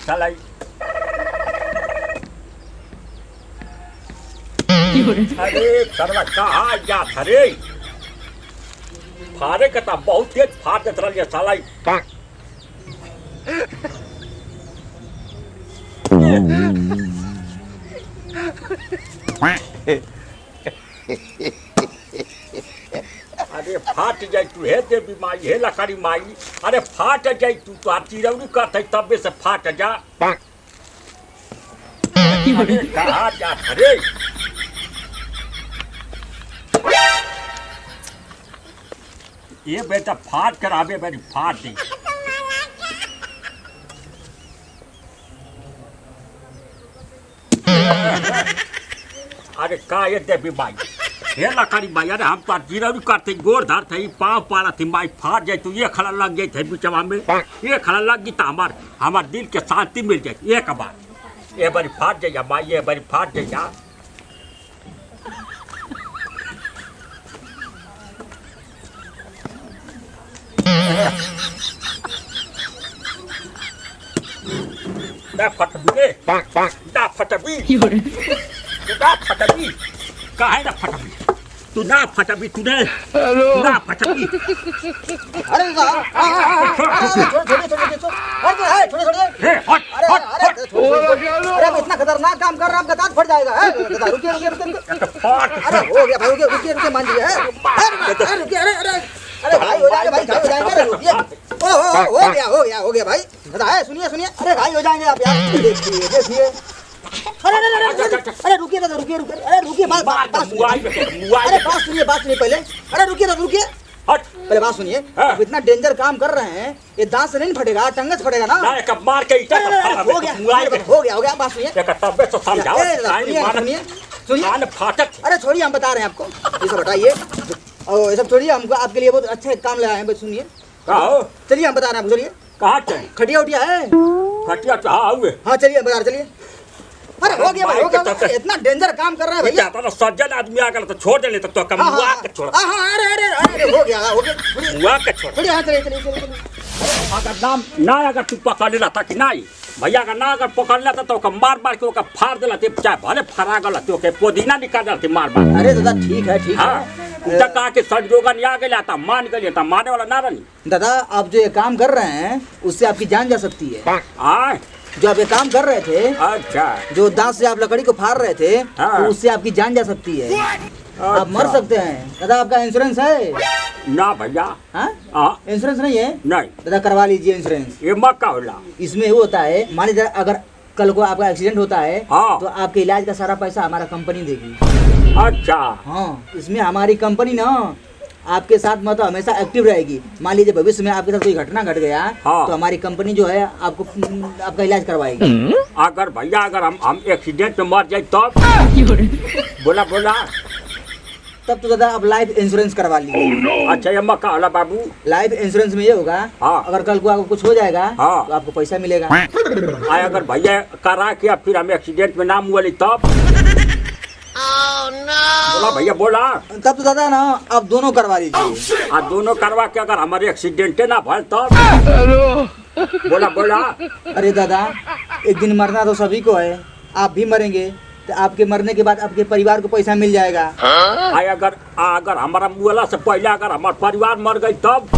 साला अरे सरवा कहाँ जा थरे फारे का ता बहुत तेज फाड़ देत रहलिए साला अरे फाट जाए तू हे देवी माई हे लकड़ी माई अरे फाट जाए तू तो चिरौरी करते तबे से फाट जा अरे कहाँ जा अरे ये बेटा फाट करावे मेरी फाट दी अरे का ये देवी माई हे लकड़ी माई अरे हम तो चिरौरी करते गोर धर थे पाँव पाला थी माई फाट जाए तो ये खड़ा लग गई थे बिचवा में ये खड़ा लग गई तो हमार दिल के शांति मिल जाए एक बार ये बारी फाट जाइए माई ये बारी फाट जाइए ना फटबी ना फटबी ना फटबी काहे ना फटबी तू ना फटबी तूने ना फटबी अरे अरे इतना खतरनाक काम कर रहा है आपका दांत फट जाएगा रुकिए रुकिए अरे हो गया भाई रुकिए रुकिए मान लीजिए रुकिए अरे भाई हो जाएगा भाई घाई हो जाएंगे अरे रुकिए हो गया भाई बताए सुनिए अरे घाई हो जाएंगे आप यार देखिए अरे रुकिए दादा रुकिए अरे रुकिए बात सुनिए पहले अरे रुकिए पहले बात सुनिए आप इतना डेंजर काम कर रहे हैं ये दांत से नहीं फटेगा टंगे से फटेगा ना मार के हो गया बात सुनिए अरे छोड़िए हम बता रहे हैं आपको ये सब हटाइए और ये सब छोड़िए हमको आपके लिए बहुत अच्छा काम लगाए हैं सुनिए चलिए हम बता रहे हैं आपको चलिए कहाँ चलिए खटिया उठिया है खटिया हाँ चलिए बता रहे चलिए अरे हो गया भाई इतना डेंजर काम कर रहा है भैया तो सज्जन आदमी आ गया तो छोड़ देने तक तो कमुआ के छोड़ अरे हो गया मुआ के छोड़ चलिए अगर नाम ना अगर तू पकड़ लेला था कि नहीं भैया का ना अगर पकड़ लेता तो मार के ओका फाड़ देला ते चाहे भले फरा गला तो के पुदीना निकाल देते मार अरे दादा ठीक है उनका कहा कि संजोगन आ गया था मान के लिए था मारने वाला ना रही दादा आप जो ये काम कर रहे हैं उससे आपकी जान जा सकती है जो आप ये काम कर रहे थे अच्छा जो दांत से आप लकड़ी को फाड़ रहे थे तो उससे आपकी जान जा सकती है आप मर सकते हैं दादा आपका इंश्योरेंस है ना भैया इंश्योरेंस नहीं है नहीं दादा करवा लीजिए इंश्योरेंस ये मक्का होला इसमें वो होता है मान लीजिए अगर कल को आपका एक्सीडेंट होता है तो आपके इलाज का सारा पैसा हमारा कंपनी देगी अच्छा इसमें हमारी कंपनी ना आपके साथ मतलब हमेशा एक्टिव रहेगी मान लीजिए भविष्य में आपके साथ कोई घटना घट गया तो हमारी कंपनी जो है आपको आपका इलाज करवाएगी अगर भैया अगर हम एक्सीडेंट में मर जाए तब बोला तब तो दादा आप लाइफ इंश्योरेंस करवा लीजिए अच्छा ये मक्का होला बाबू लाइफ इंश्योरेंस में ये होगा अगर कल को आपको कुछ हो जाएगा तो आपको पैसा मिलेगा अगर भैया करा के फिर हम एक्सीडेंट में नाम हुआ तब बोला भैया बोला तब तो दादा ना आप दोनों करवा लीजिए दोनों करवा के अगर हमारे एक्सीडेंट ना भल तब बोला अरे दादा एक दिन मरना तो सभी को है आप भी मरेंगे तो आपके मरने के बाद आपके परिवार को पैसा मिल जाएगा अगर हमारा मुआला से पहले अगर हमारा परिवार मर गई तब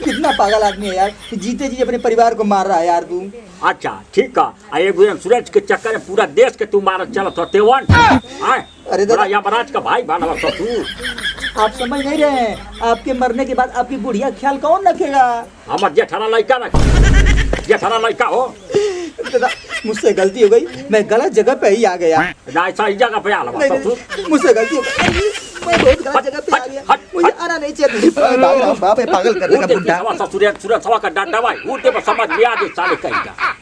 कितना पागल आदमी है यार जीते जी अपने परिवार को मार रहा है यार तू अच्छा ठीक है एगो इंश्योरेंस के चक्कर में पूरा देश के तू मारत चलत हो तेवन अरे दादा यमराज का भाई बना तू आप समझ नहीं रहे हैं आपके मरने के बाद आपकी बुढ़िया ख्याल कौन रखेगा हमार जेठाना लड़का हो दादा मुझसे गलती हो गई मैं गलत जगह पे ही आ गया सही जगह पे मुझसे गलती हो गई मैं बहुत गलत जगह पे आ गया मुझे आना नहीं चाहिए बाप पागल करने का बुड्ढा सूर्य सवा का डांटा भाई समझ में आ दे साले कहीं